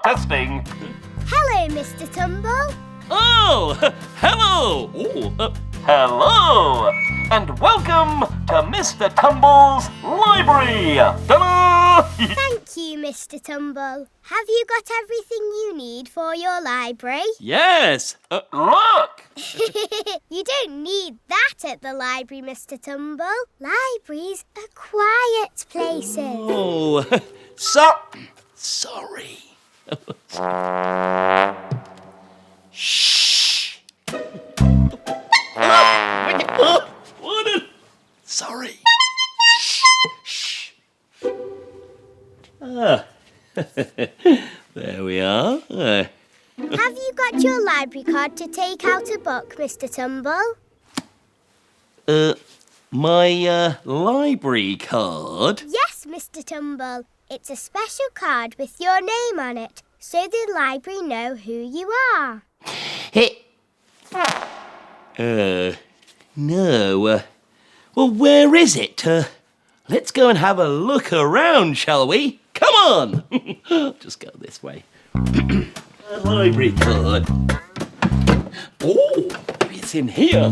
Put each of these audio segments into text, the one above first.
Testing. Hello, Mr Tumble. Oh, hello. Hello. And welcome to Mr Tumble's library. Ta-da! Thank you, Mr Tumble. Have you got everything you need for your library? Yes. Look. You don't need that at the library, Mr Tumble. Libraries are quiet places. Oh, sorry. Shh. Sorry. Shh. There we are. Have you got your library card to take out a book, Mr Tumble? My library card? Yes, Mr Tumble. It's a special card with your name on it, so the library know who you are. No. Well, where is it? Let's go and have a look around, shall we? Come on! Just go this way. Library card. Oh, it's in here.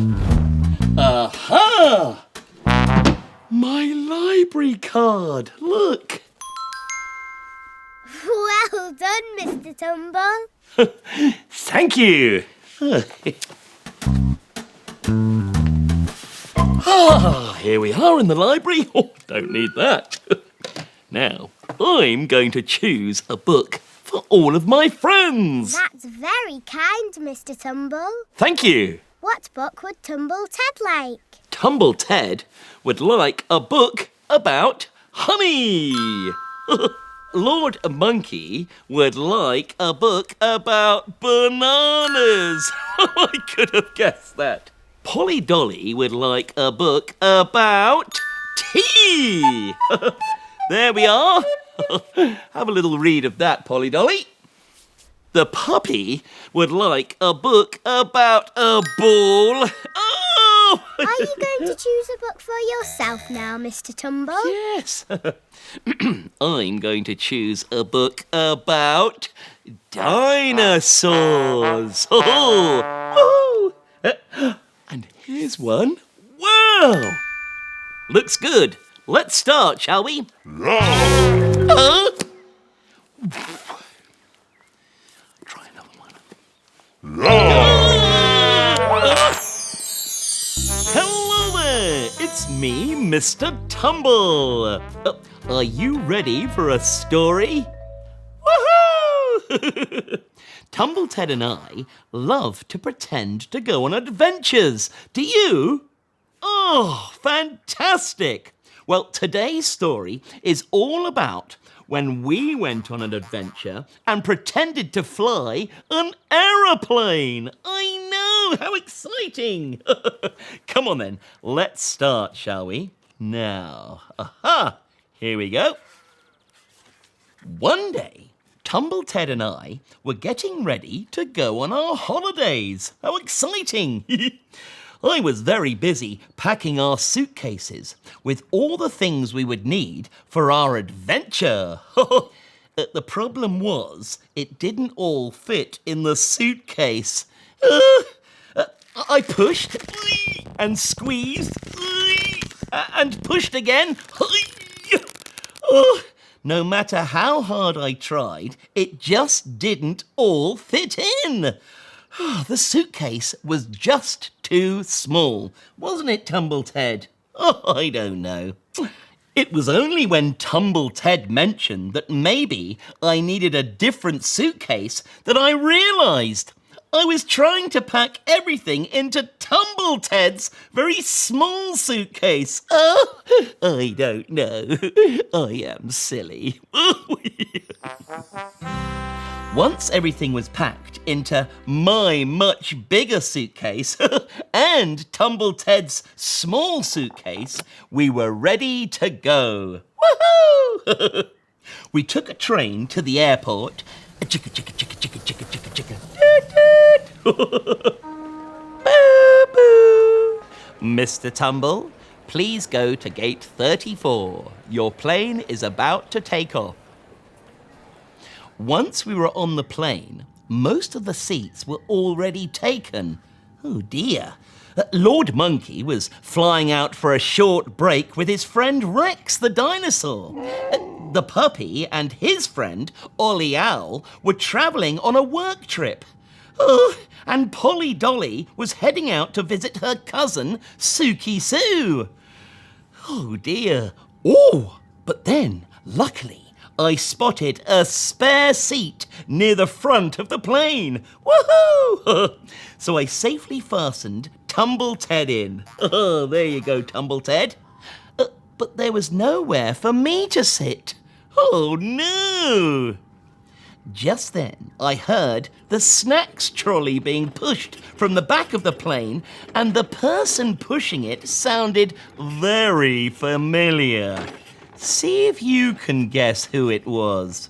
Aha! My library card. Look. Well done, Mr Tumble. Thank you. Here we are in the library. Oh, don't need that. Now, I'm going to choose a book for all of my friends. That's very kind, Mr Tumble. Thank you. What book would Tumble Ted like? Tumble Ted would like a book about honey. Lord Monkey would like a book about bananas. I could have guessed that. Polly Dolly would like a book about tea. There we are. Have a little read of that, Polly Dolly. The puppy would like a book about a ball. Oh! Are you going to choose a book for yourself now, Mr Tumble? Yes. I'm going to choose a book about dinosaurs. Oh! And here's one. Wow! Looks good. Let's start, shall we? Try another one. Hello there! It's me, Mr. Tumble. Are you ready for a story? Woohoo! Tumble Ted and I love to pretend to go on adventures. Do you? Oh, fantastic! Well, today's story is all about when we went on an adventure and pretended to fly an aeroplane. I know, how exciting! Come on then, let's start, shall we? Now, here we go. One day, Tumble Ted and I were getting ready to go on our holidays. How exciting! I was very busy packing our suitcases with all the things we would need for our adventure. The problem was, it didn't all fit in the suitcase. I pushed and squeezed and pushed again. No matter how hard I tried, it just didn't all fit in. The suitcase was just too small, wasn't it, Tumble Ted? Oh, I don't know. It was only when Tumble Ted mentioned that maybe I needed a different suitcase that I realised. I was trying to pack everything into Tumble Ted's very small suitcase. Oh, I don't know. I am silly. Once everything was packed into my much bigger suitcase and Tumble Ted's small suitcase, we were ready to go. Woohoo! We took a train to the airport. Chicka, chicka, chicka, chicka, chicka, chicka, chicka. Boo, boo. Mr. Tumble, Please go to gate 34. Your plane is about to take off. Once we were on the plane, most of the seats were already taken. Oh dear. Lord Monkey was flying out for a short break with his friend Rex the dinosaur. The puppy and his friend, Ollie Owl, were travelling on a work trip. Oh, and Polly Dolly was heading out to visit her cousin, Suki Sue. Oh dear. Oh, but then, luckily, I spotted a spare seat near the front of the plane. Woohoo! So I safely fastened Tumble Ted in. Oh, there you go, Tumble Ted. But there was nowhere for me to sit. Oh no! Just then, I heard the snacks trolley being pushed from the back of the plane, and the person pushing it sounded very familiar. See if you can guess who it was.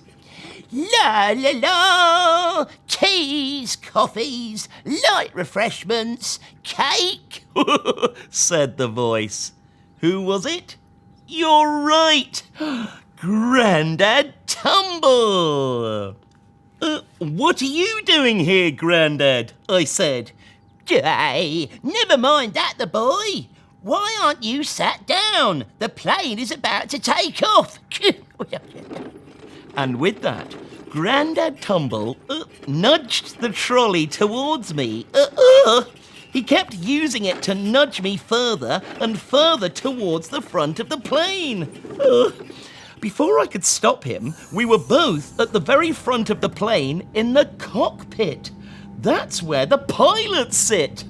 La la la! Teas, coffees, light refreshments, cake, said the voice. Who was it? You're right! Grandad Tumble! What are you doing here, Grandad? I said. Jay, never mind that, the boy. Why aren't you sat down? The plane is about to take off. And with that, Grandad Tumble nudged the trolley towards me. He kept using it to nudge me further and further towards the front of the plane. Before I could stop him, we were both at the very front of the plane in the cockpit. That's where the pilots sit.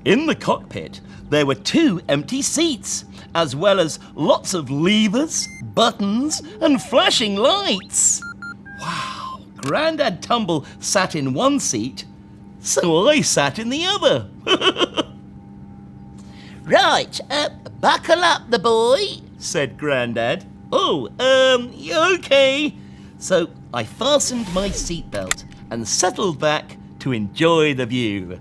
In the cockpit, there were 2 empty seats, as well as lots of levers, buttons, and flashing lights. Wow, Grandad Tumble sat in one seat, so I sat in the other. Right, buckle up, the boy, said Grandad. Okay. So I fastened my seatbelt and settled back to enjoy the view.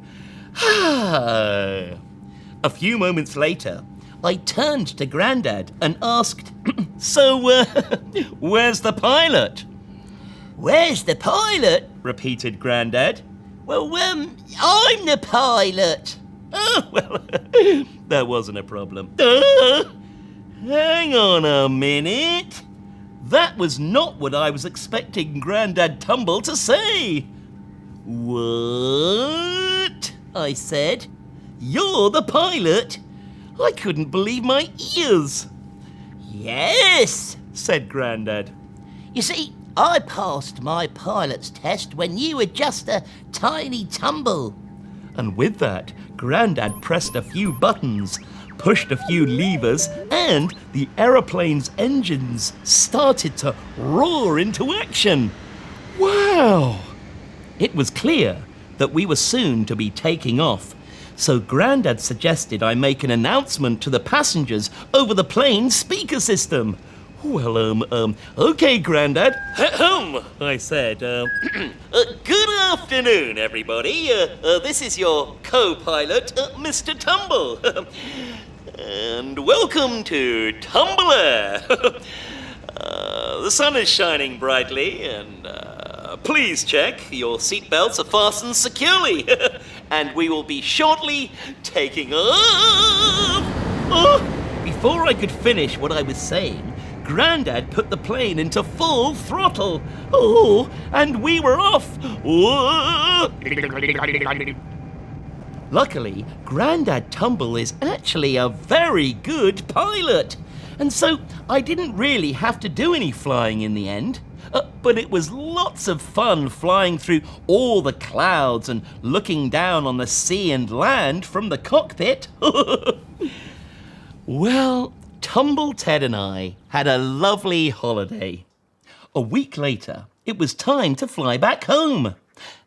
A few moments later, I turned to Grandad and asked, So, where's the pilot? Where's the pilot? Repeated Grandad. Well, I'm the pilot. Oh, well, that wasn't a problem. Hang on a minute. That was not what I was expecting Grandad Tumble to say. What? I said. You're the pilot? I couldn't believe my ears. Yes, said Grandad. You see, I passed my pilot's test when you were just a tiny tumble. And with that, Grandad pressed a few buttons, pushed a few levers, and the aeroplane's engines started to roar into action. Wow! It was clear that we were soon to be taking off, so Grandad suggested I make an announcement to the passengers over the plane's speaker system. Well, okay, Grandad. I said, good afternoon, everybody. This is your co-pilot, Mr Tumble. And welcome to Tumble Air. The sun is shining brightly, and please check your seatbelts are fastened securely. And we will be shortly taking off. Before I could finish what I was saying, Grandad put the plane into full throttle. And we were off. Luckily, Grandad Tumble is actually a very good pilot. And so I didn't really have to do any flying in the end. But it was lots of fun flying through all the clouds and looking down on the sea and land from the cockpit. Well, Tumble Ted and I had a lovely holiday. A week later, it was time to fly back home.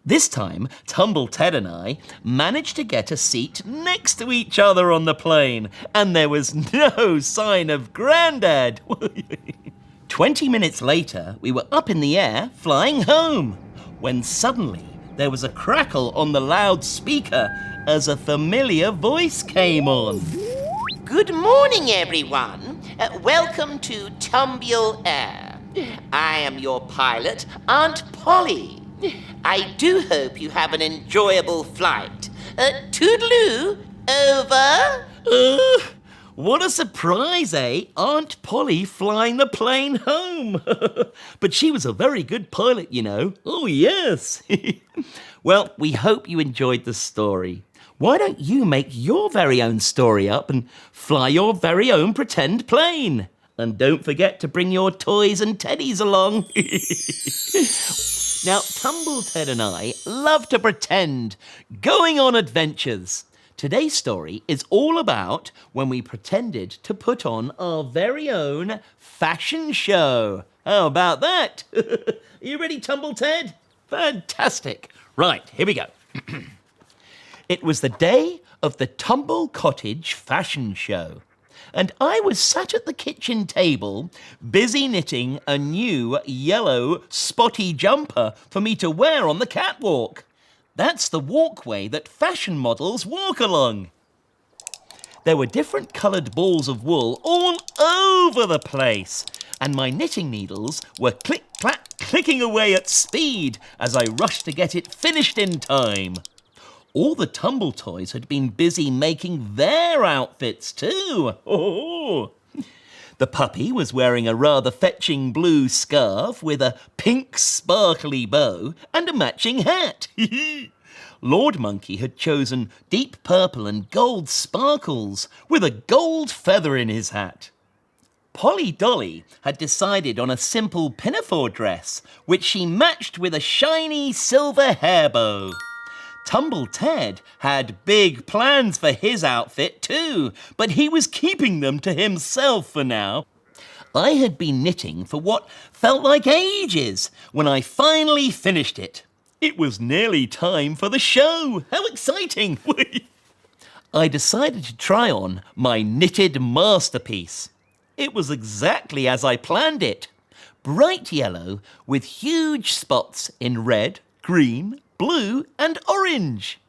This time, Tumble Ted and I managed to get a seat next to each other on the plane, and there was no sign of Grandad. 20 minutes later, we were up in the air flying home, when suddenly there was a crackle on the loudspeaker as a familiar voice came on. Good morning, everyone. Welcome to Tumble Air. I am your pilot, Aunt Polly. I do hope you have an enjoyable flight. Toodaloo, over. What a surprise, eh? Aunt Polly flying the plane home. But she was a very good pilot, you know. Oh, yes. Well, we hope you enjoyed the story. Why don't you make your very own story up and fly your very own pretend plane? And don't forget to bring your toys and teddies along. Now, Tumble Ted and I love to pretend, going on adventures. Today's story is all about when we pretended to put on our very own fashion show. How about that? Are you ready, Tumble Ted? Fantastic. Right, here we go. It was the day of the Tumble Cottage fashion show, and I was sat at the kitchen table busy knitting a new yellow spotty jumper for me to wear on the catwalk. That's the walkway that fashion models walk along. There were different coloured balls of wool all over the place, and my knitting needles were click-clack clicking away at speed as I rushed to get it finished in time. All the Tumble toys had been busy making their outfits too. Oh. The puppy was wearing a rather fetching blue scarf with a pink sparkly bow and a matching hat. Lord Monkey had chosen deep purple and gold sparkles with a gold feather in his hat. Polly Dolly had decided on a simple pinafore dress, which she matched with a shiny silver hair bow. Tumble Ted had big plans for his outfit too, but he was keeping them to himself for now. I had been knitting for what felt like ages when I finally finished it. It was nearly time for the show. How exciting! I decided to try on my knitted masterpiece. It was exactly as I planned it. Bright yellow with huge spots in red, green, blue and orange.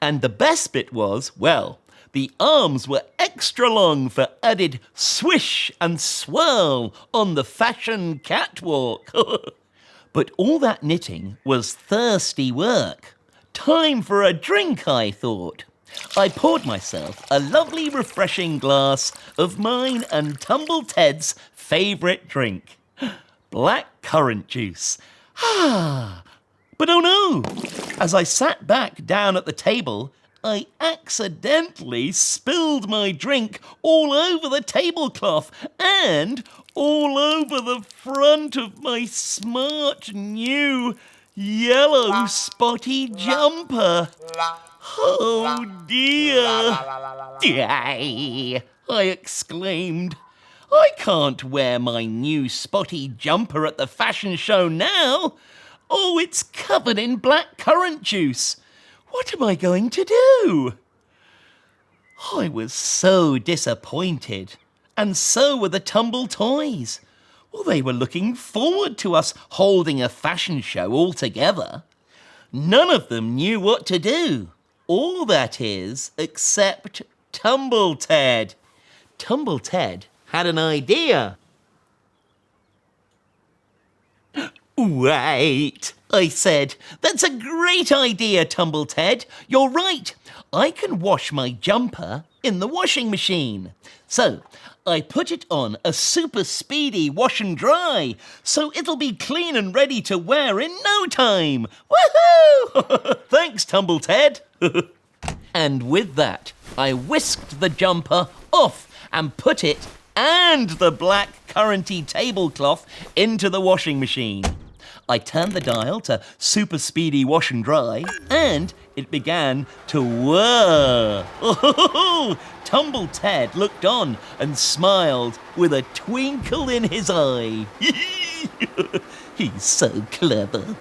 And the best bit was, well, the arms were extra long for added swish and swirl on the fashion catwalk. But all that knitting was thirsty work. Time for a drink, I thought. I poured myself a lovely refreshing glass of mine and Tumble Ted's favourite drink, black currant juice. But oh no! As I sat back down at the table, I accidentally spilled my drink all over the tablecloth and all over the front of my smart new yellow spotty jumper. Oh dear! Yay! I exclaimed. I can't wear my new spotty jumper at the fashion show now. Oh, it's covered in black currant juice. What am I going to do? I was so disappointed, and so were the Tumble toys. Well, they were looking forward to us holding a fashion show all together. None of them knew what to do. All that is, except Tumble Ted. Tumble Ted had an idea. Wait, I said. That's a great idea, Tumble Ted. You're right. I can wash my jumper in the washing machine. So I put it on a super speedy wash and dry, so it'll be clean and ready to wear in no time. Woohoo! Thanks, Tumble Ted. And with that, I whisked the jumper off and put it and the black curranty tablecloth into the washing machine. I turned the dial to super speedy wash and dry, and it began to whir. Oh, Tumble Ted looked on and smiled with a twinkle in his eye. He's so clever.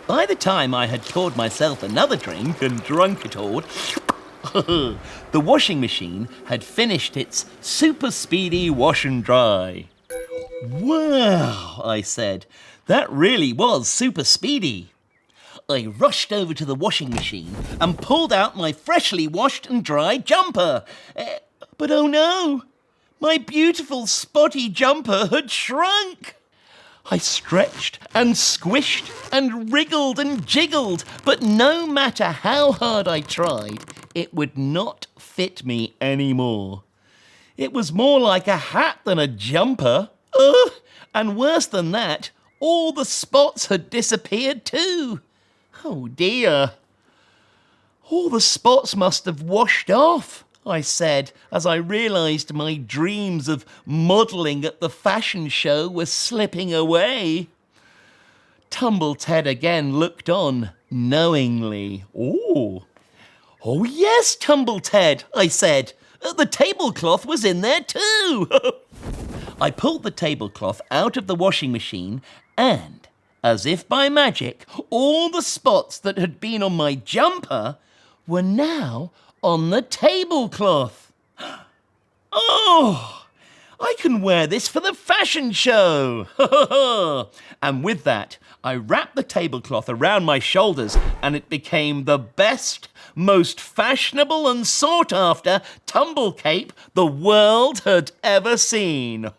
By the time I had poured myself another drink and drunk it all, the washing machine had finished its super speedy wash and dry. Wow, I said. That really was super speedy. I rushed over to the washing machine and pulled out my freshly washed and dried jumper. But oh no, my beautiful spotty jumper had shrunk. I stretched and squished and wriggled and jiggled, but no matter how hard I tried, it would not fit me anymore. It was more like a hat than a jumper. Ugh! And worse than that, all the spots had disappeared too. Oh dear. All the spots must have washed off, I said, as I realised my dreams of modelling at the fashion show were slipping away. Tumble Ted again looked on, knowingly. Oh yes, Tumble Ted, I said. The tablecloth was in there too. I pulled the tablecloth out of the washing machine and, as if by magic, all the spots that had been on my jumper were now on the tablecloth. Oh, I can wear this for the fashion show. And with that, I wrapped the tablecloth around my shoulders and it became the best, most fashionable and sought after tumble cape the world had ever seen.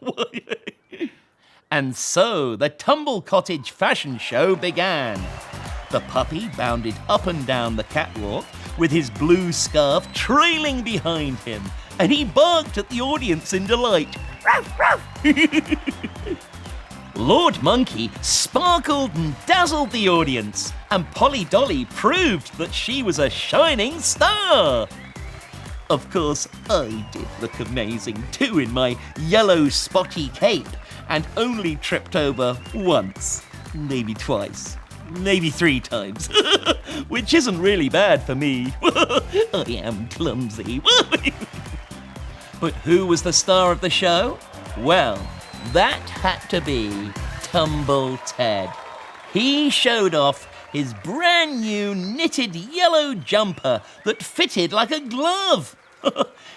And so the Tumble Cottage fashion show began. The puppy bounded up and down the catwalk with his blue scarf trailing behind him, and he barked at the audience in delight. Ruff, ruff. Lord Monkey sparkled and dazzled the audience, and Polly Dolly proved that she was a shining star. Of course, I did look amazing too in my yellow spotty cape, and only tripped over once, maybe twice, maybe 3 times, which isn't really bad for me. I am clumsy. But who was the star of the show? Well, that had to be Tumble Ted. He showed off his brand new knitted yellow jumper that fitted like a glove.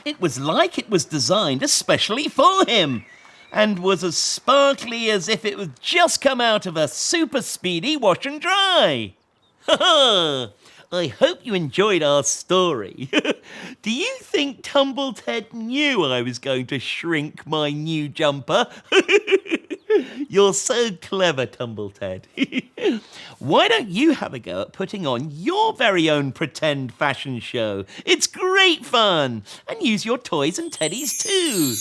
It was like it was designed especially for him, and was as sparkly as if it had just come out of a super speedy wash and dry. I hope you enjoyed our story. Do you think Tumble Ted knew I was going to shrink my new jumper? You're so clever, Tumble Ted. Why don't you have a go at putting on your very own pretend fashion show? It's great fun. And use your toys and teddies too.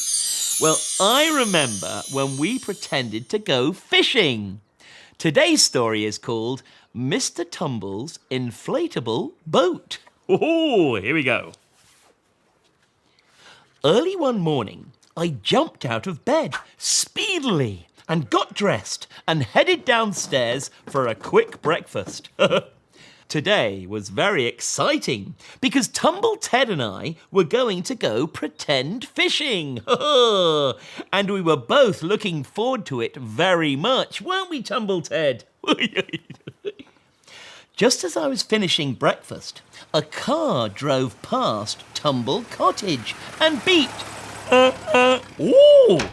Well, I remember when we pretended to go fishing. Today's story is called Mr Tumble's Inflatable Boat. Oh, here we go. Early one morning, I jumped out of bed speedily and got dressed and headed downstairs for a quick breakfast. Today was very exciting because Tumble Ted and I were going to go pretend fishing. And we were both looking forward to it very much, weren't we, Tumble Ted? Just as I was finishing breakfast, a car drove past Tumble Cottage and beeped. Oh!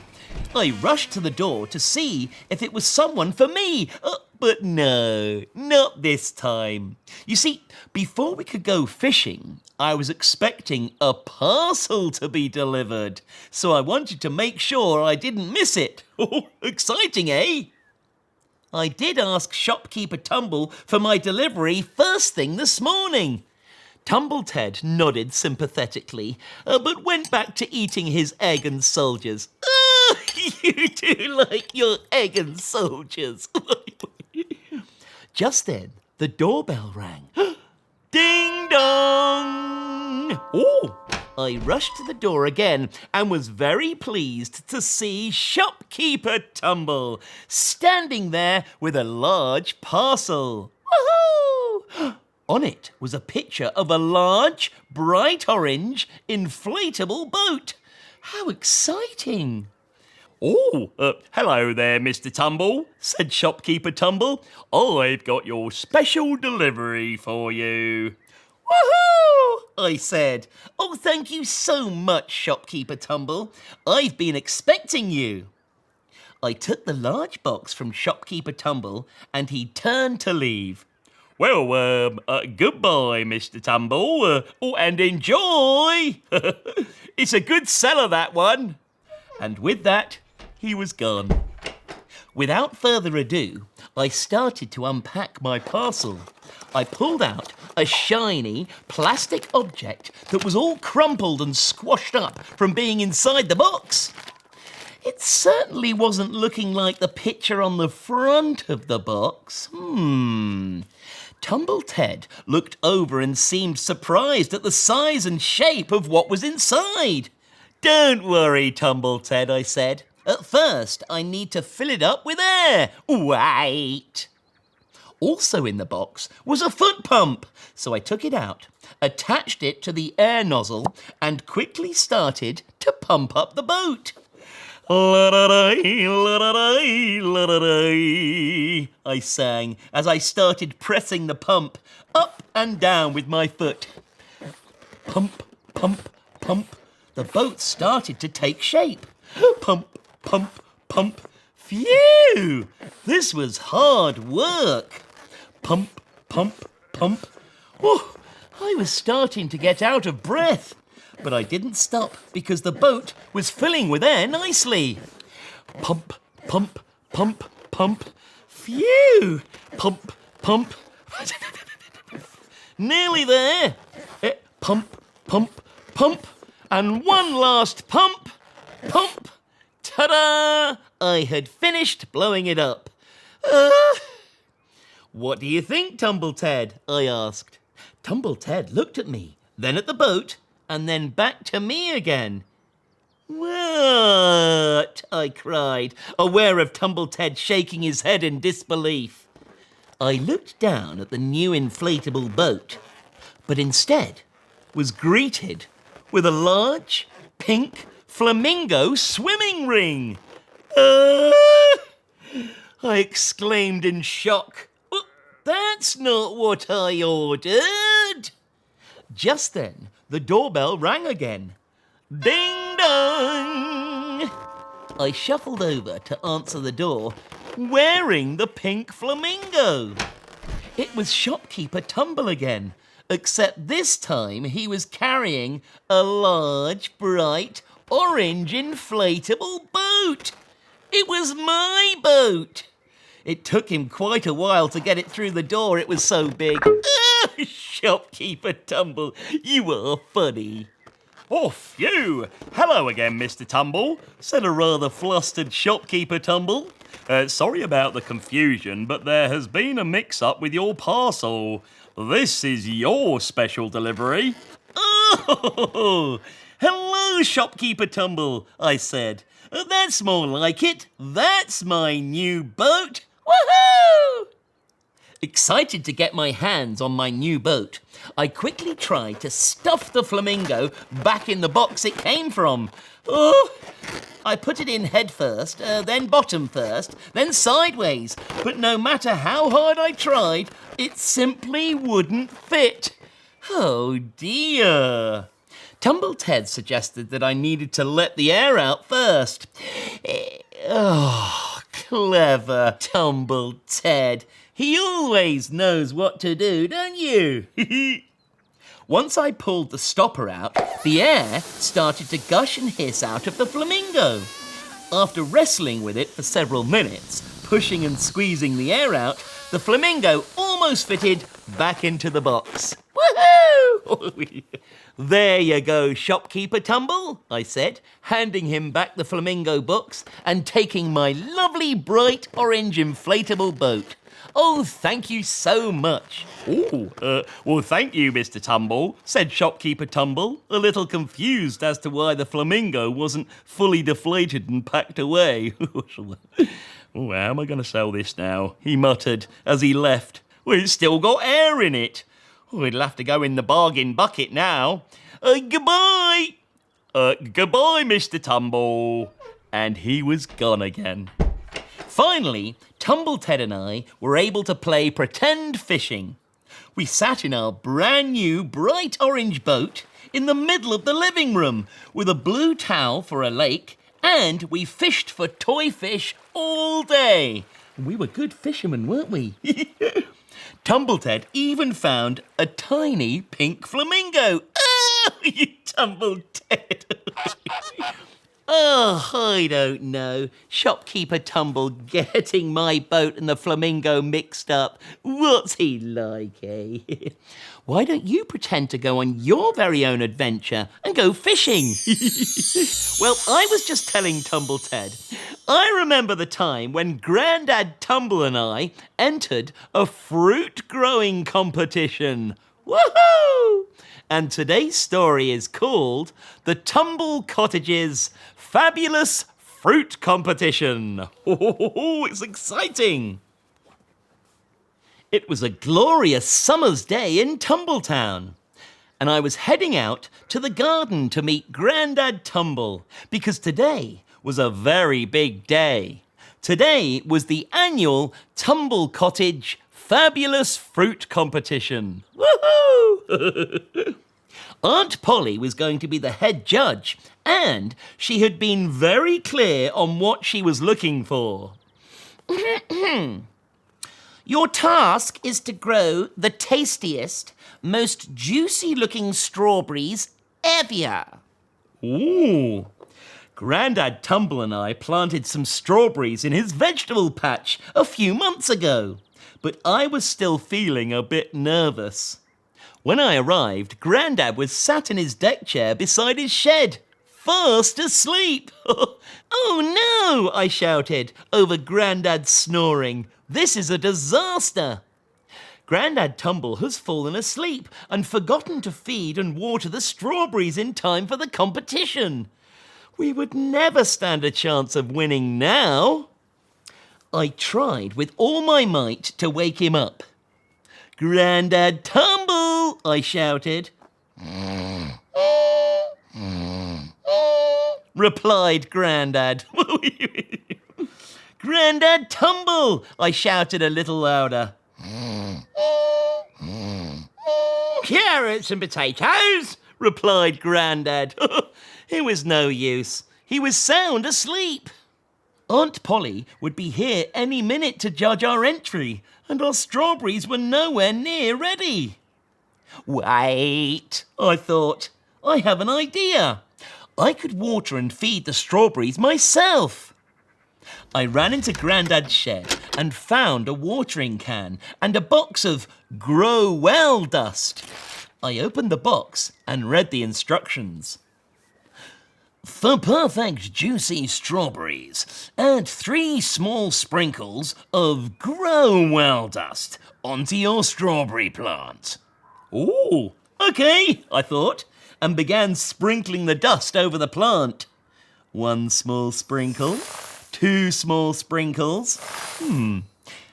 I rushed to the door to see if it was someone for me, but no, not this time. You see, before we could go fishing, I was expecting a parcel to be delivered, so I wanted to make sure I didn't miss it. Oh, exciting, eh? I did ask shopkeeper Tumble for my delivery first thing this morning. Tumble Ted nodded sympathetically, but went back to eating his egg and soldiers. You do like your egg and soldiers. Just then, the doorbell rang. Ding dong! Oh! I rushed to the door again and was very pleased to see shopkeeper Tumble standing there with a large parcel. Woohoo! On it was a picture of a large, bright orange, inflatable boat. How exciting! Oh, hello there, Mr Tumble, said shopkeeper Tumble. I've got your special delivery for you. Woohoo! I said. Oh, thank you so much, shopkeeper Tumble. I've been expecting you. I took the large box from shopkeeper Tumble and he turned to leave. Goodbye, Mr Tumble. And enjoy. It's a good seller, that one. And with that, he was gone. Without further ado, I started to unpack my parcel. I pulled out a shiny plastic object that was all crumpled and squashed up from being inside the box. It certainly wasn't looking like the picture on the front of the box. Tumble Ted looked over and seemed surprised at the size and shape of what was inside. "Don't worry, Tumble Ted," I said. "At first, I need to fill it up with air. Wait." Also in the box was a foot pump, so I took it out, attached it to the air nozzle, and quickly started to pump up the boat. "La-da-day, la-da-day, la-da-day," I sang as I started pressing the pump up and down with my foot. Pump, pump, pump. The boat started to take shape. Pump, pump, pump. Phew! This was hard work. Pump, pump, pump. Oh, I was starting to get out of breath. But I didn't stop because the boat was filling with air nicely. Pump, pump, pump, pump. Phew! Pump, pump. Nearly there. Pump, pump, pump. And one last pump. Pump. Ta-da! I had finished blowing it up. "What do you think, Tumble Ted?" I asked. Tumble Ted looked at me, then at the boat, and then back to me again. "What?" I cried, aware of Tumble Ted shaking his head in disbelief. I looked down at the new inflatable boat, but instead was greeted with a large, pink flamingo swimming ring. I exclaimed in shock. "That's not what I ordered." Just then, the doorbell rang again. Ding dong! I shuffled over to answer the door, wearing the pink flamingo. It was shopkeeper Tumble again, except this time he was carrying a large, bright, orange inflatable boat. It was my boat. It took him quite a while to get it through the door, it was so big. Shopkeeper Tumble, you are funny. "Oh, phew! Hello again, Mr Tumble," said a rather flustered shopkeeper Tumble. Sorry about the confusion, but there has been a mix-up with your parcel. This is your special delivery." "Oh, hello, Shopkeeper Tumble," I said. "That's more like it. That's my new boat. Woohoo!" Excited to get my hands on my new boat, I quickly tried to stuff the flamingo back in the box it came from. I put it in head first, then bottom first, then sideways, but no matter how hard I tried, it simply wouldn't fit. Oh dear. Tumble Ted suggested that I needed to let the air out first. Oh, clever Tumble Ted. He always knows what to do, don't you? Once I pulled the stopper out, the air started to gush and hiss out of the flamingo. After wrestling with it for several minutes, pushing and squeezing the air out, the flamingo almost fitted back into the box. Woohoo! "There you go, Shopkeeper Tumble," I said, handing him back the flamingo box and taking my lovely bright orange inflatable boat. "Oh, thank you so much." Well, thank you, Mr Tumble," said Shopkeeper Tumble, a little confused as to why the flamingo wasn't fully deflated and packed away. "How am I going to sell this now?" he muttered as he left. "It's still got air in it. It'll have to go in the bargain bucket now. Goodbye." "Goodbye, Mr Tumble." And he was gone again. Finally, Tumble Ted and I were able to play pretend fishing. We sat in our brand new bright orange boat in the middle of the living room with a blue towel for a lake, and we fished for toy fish all day. We were good fishermen, weren't we? Tumbleted even found a tiny pink flamingo. Oh, you Tumbleted. Oh, I don't know. Shopkeeper Tumble getting my boat and the flamingo mixed up. What's he like, eh? Why don't you pretend to go on your very own adventure and go fishing? Well, I was just telling Tumbleted. I remember the time when Grandad Tumble and I entered a fruit growing competition. Woohoo! And today's story is called The Tumble Cottage's Fabulous Fruit Competition. Oh, it's exciting! It was a glorious summer's day in Tumbletown, and I was heading out to the garden to meet Grandad Tumble because today was a very big day. Today was the annual Tumble Cottage Fabulous Fruit Competition. Woohoo! Aunt Polly was going to be the head judge, and she had been very clear on what she was looking for. Your task is to grow the tastiest, most juicy-looking strawberries ever. Ooh! Grandad Tumble and I planted some strawberries in his vegetable patch a few months ago, but I was still feeling a bit nervous. When I arrived, Grandad was sat in his deck chair beside his shed, fast asleep. Oh no, I shouted over Grandad's snoring. This is a disaster. Grandad Tumble has fallen asleep and forgotten to feed and water the strawberries in time for the competition. We would never stand a chance of winning now. I tried with all my might to wake him up. Grandad Tumble, I shouted. Replied Grandad. Grandad Tumble, I shouted a little louder. Carrots and potatoes, Replied Grandad. It was no use. He was sound asleep. Aunt Polly would be here any minute to judge our entry, and our strawberries were nowhere near ready. Wait, I thought. I have an idea. I could water and feed the strawberries myself. I ran into Grandad's shed and found a watering can and a box of Grow Well dust. I opened the box and read the instructions. For perfect juicy strawberries, add 3 small sprinkles of Grow Well dust onto your strawberry plant. Ooh, okay, I thought, and began sprinkling the dust over the plant. 1 small sprinkle, 2 small sprinkles.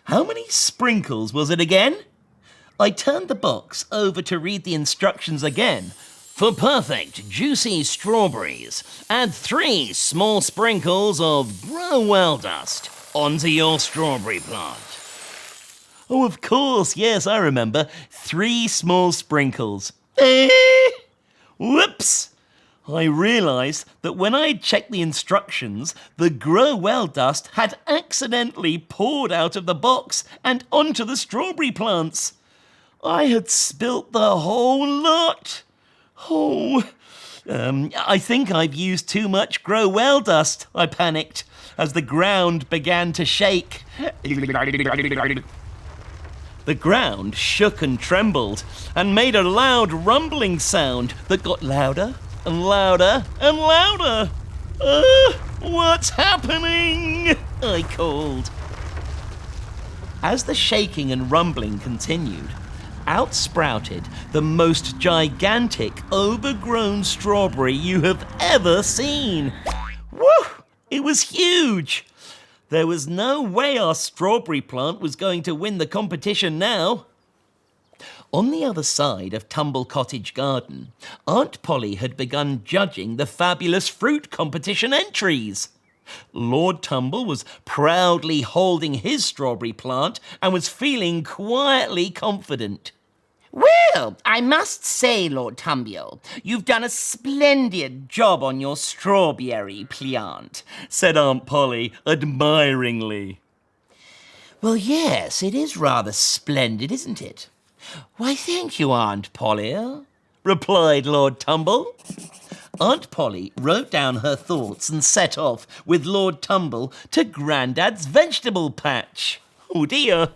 How many sprinkles was it again? I turned the box over to read the instructions again. For perfect, juicy strawberries, add 3 small sprinkles of Grow Well dust onto your strawberry plant. Oh, of course, yes, I remember. 3 small sprinkles. Whoops! I realised that when I had checked the instructions, the Grow Well dust had accidentally poured out of the box and onto the strawberry plants. I had spilt the whole lot. I think I've used too much Grow Well dust, I panicked, as the ground began to shake. The ground shook and trembled and made a loud rumbling sound that got louder and louder and louder. What's happening? I called. As the shaking and rumbling continued, out sprouted the most gigantic, overgrown strawberry you have ever seen. Woo! It was huge. There was no way our strawberry plant was going to win the competition now. On the other side of Tumble Cottage Garden, Aunt Polly had begun judging the fabulous fruit competition entries. Lord Tumble was proudly holding his strawberry plant and was feeling quietly confident. Well, I must say, Lord Tumble, you've done a splendid job on your strawberry plant, said Aunt Polly admiringly. Well, yes, it is rather splendid, isn't it? Why, thank you, Aunt Polly, replied Lord Tumble. Aunt Polly wrote down her thoughts and set off with Lord Tumble to Grandad's vegetable patch. Oh dear!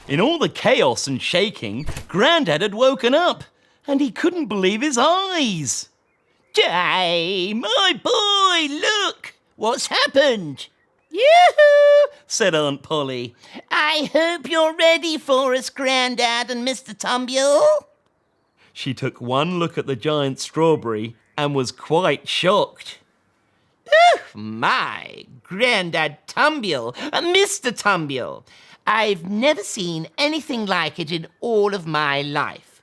In all the chaos and shaking, Grandad had woken up, and he couldn't believe his eyes. Jay, my boy, look! What's happened? Yoo-hoo! Said Aunt Polly. I hope you're ready for us, Grandad and Mr Tumble. She took one look at the giant strawberry and was quite shocked. Oh, my, Grandad Tumble, Mr Tumble. I've never seen anything like it in all of my life.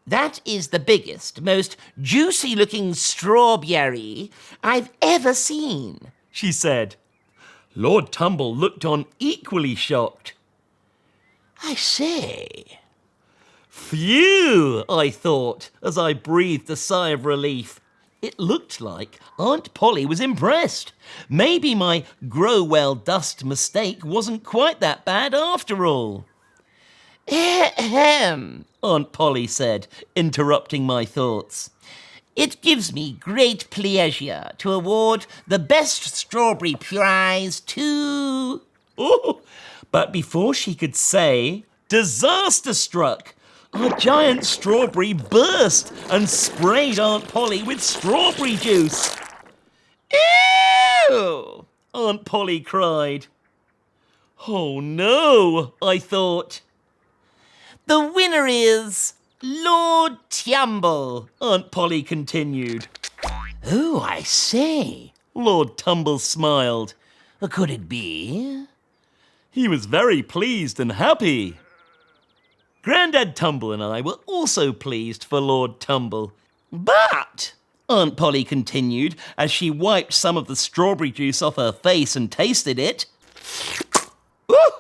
That is the biggest, most juicy-looking strawberry I've ever seen, she said. Lord Tumble looked on equally shocked. I say. Phew, I thought, as I breathed a sigh of relief. It looked like Aunt Polly was impressed. Maybe my grow-well dust mistake wasn't quite that bad after all. Ahem, Aunt Polly said, interrupting my thoughts. It gives me great pleasure to award the best strawberry prize to... Oh, but before she could say, disaster struck. A giant strawberry burst and sprayed Aunt Polly with strawberry juice. Ew! Aunt Polly cried. Oh no, I thought. The winner is Lord Tumble, Aunt Polly continued. Oh, I say. Lord Tumble smiled. Could it be? He was very pleased and happy. Grandad Tumble and I were also pleased for Lord Tumble. But, Aunt Polly continued as she wiped some of the strawberry juice off her face and tasted it. Ooh,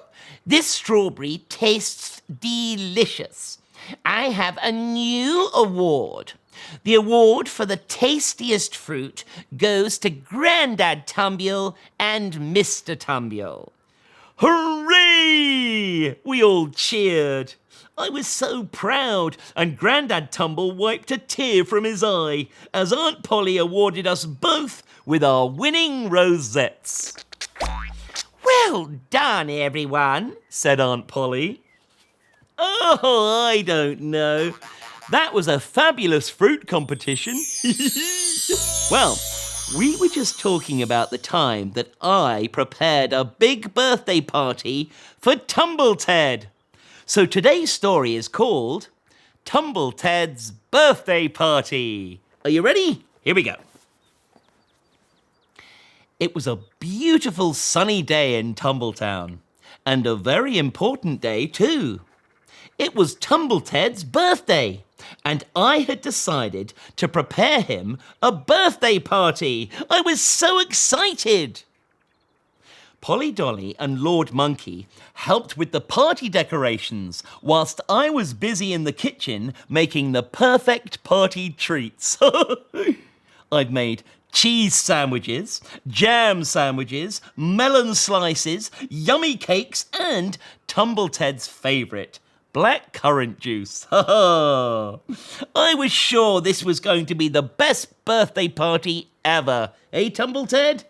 this strawberry tastes delicious. I have a new award. The award for the tastiest fruit goes to Grandad Tumble and Mr Tumble. Hooray! We all cheered. I was so proud, and Grandad Tumble wiped a tear from his eye as Aunt Polly awarded us both with our winning rosettes. Well done, everyone, said Aunt Polly. Oh, I don't know. That was a fabulous fruit competition. Well, we were just talking about the time that I prepared a big birthday party for Tumble Ted. So today's story is called Tumble Ted's Birthday Party. Are you ready? Here we go. It was a beautiful sunny day in Tumbletown, and a very important day too. It was Tumble Ted's birthday, and I had decided to prepare him a birthday party. I was so excited. Polly Dolly and Lord Monkey helped with the party decorations whilst I was busy in the kitchen making the perfect party treats. I'd made cheese sandwiches, jam sandwiches, melon slices, yummy cakes, and Tumble Ted's favourite, black currant juice. I was sure this was going to be the best birthday party ever. Eh, Tumble Ted?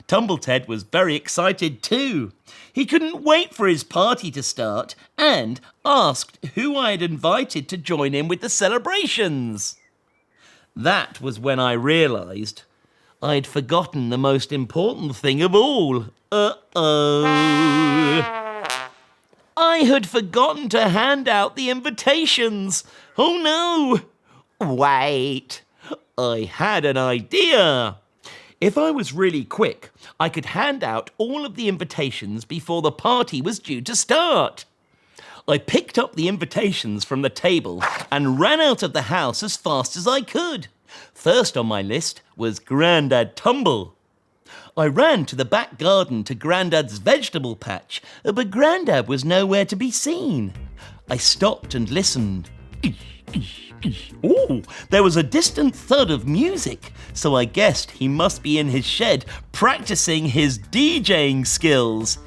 Tumble Ted was very excited too. He couldn't wait for his party to start and asked who I had invited to join in with the celebrations. That was when I realised I'd forgotten the most important thing of all. I had forgotten to hand out the invitations. Oh no! Wait, I had an idea. If I was really quick, I could hand out all of the invitations before the party was due to start. I picked up the invitations from the table and ran out of the house as fast as I could. First on my list was Grandad Tumble. I ran to the back garden to Grandad's vegetable patch, but Grandad was nowhere to be seen. I stopped and listened. Oh, there was a distant thud of music, so I guessed he must be in his shed practicing his DJing skills.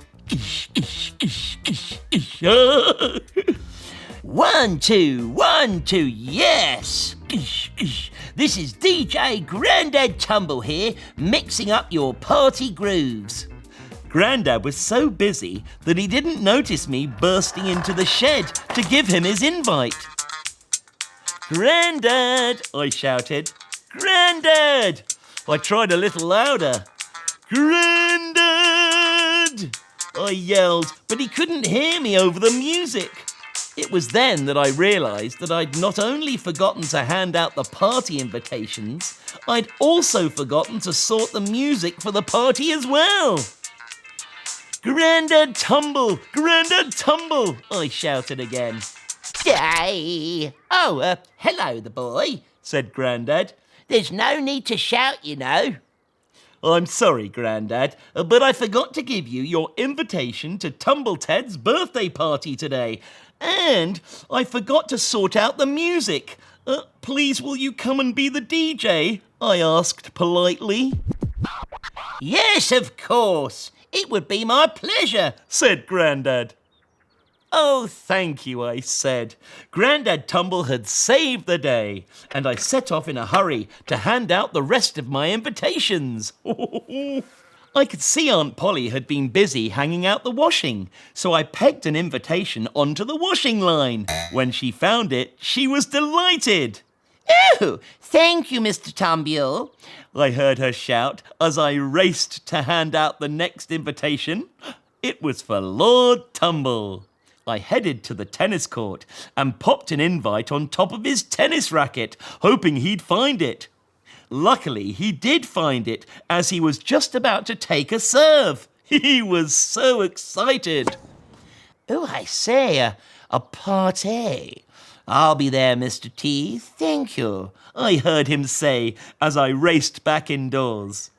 1, 2, 1, 2, yes! This is DJ Grandad Tumble here, mixing up your party grooves. Grandad was so busy that he didn't notice me bursting into the shed to give him his invite. Grandad, I shouted. Grandad! I tried a little louder. Grandad! I yelled, but he couldn't hear me over the music. It was then that I realised that I'd not only forgotten to hand out the party invitations, I'd also forgotten to sort the music for the party as well. Grandad Tumble! Grandad Tumble! I shouted again. Hey! Oh, hello, the boy, said Grandad. There's no need to shout, you know. I'm sorry, Grandad, but I forgot to give you your invitation to Tumble Ted's birthday party today. And I forgot to sort out the music. Please, will you come and be the DJ? I asked politely. Yes, of course. It would be my pleasure, said Grandad. Oh, thank you, I said. Grandad Tumble had saved the day, and I set off in a hurry to hand out the rest of my invitations. I could see Aunt Polly had been busy hanging out the washing, so I pegged an invitation onto the washing line. When she found it, she was delighted. Oh, thank you, Mr Tumble, I heard her shout as I raced to hand out the next invitation. It was for Lord Tumble. I headed to the tennis court and popped an invite on top of his tennis racket, hoping he'd find it. Luckily, he did find it as he was just about to take a serve. He was so excited. Oh, I say, a party. I'll be there, Mr T, thank you, I heard him say as I raced back indoors.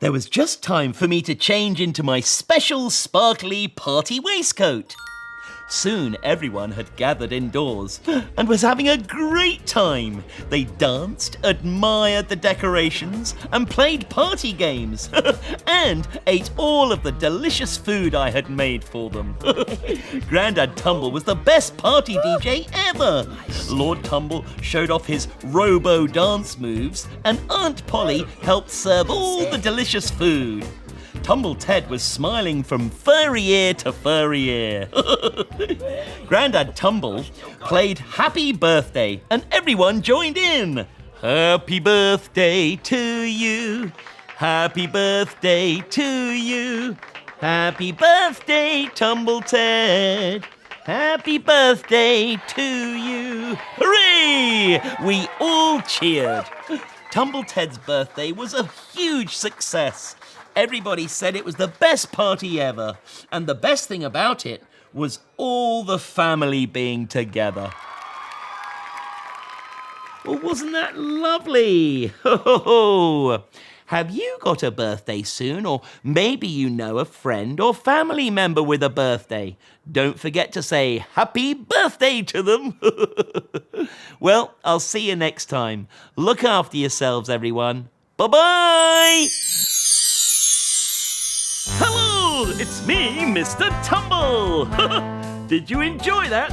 There was just time for me to change into my special sparkly party waistcoat. Soon everyone had gathered indoors and was having a great time. They danced, admired the decorations and played party games and ate all of the delicious food I had made for them. Grandad Tumble was the best party DJ ever. Lord Tumble showed off his robo dance moves and Aunt Polly helped serve all the delicious food. Tumble Ted was smiling from furry ear to furry ear. Grandad Tumble played Happy Birthday and everyone joined in. Happy birthday to you. Happy birthday to you. Happy birthday, Tumble Ted. Happy birthday to you. Hooray! We all cheered. Tumble Ted's birthday was a huge success. Everybody said it was the best party ever, and the best thing about it was all the family being together. Well, wasn't that lovely? Ho, ho, ho. Have you got a birthday soon, or maybe you know a friend or family member with a birthday? Don't forget to say happy birthday to them. Well, I'll see you next time. Look after yourselves, everyone. Bye-bye! Hello, it's me, Mr. Tumble. Did you enjoy that?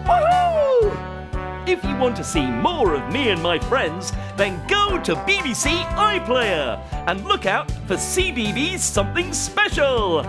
Woohoo! If you want to see more of me and my friends, then go to BBC iPlayer and look out for CBeebies Something Special.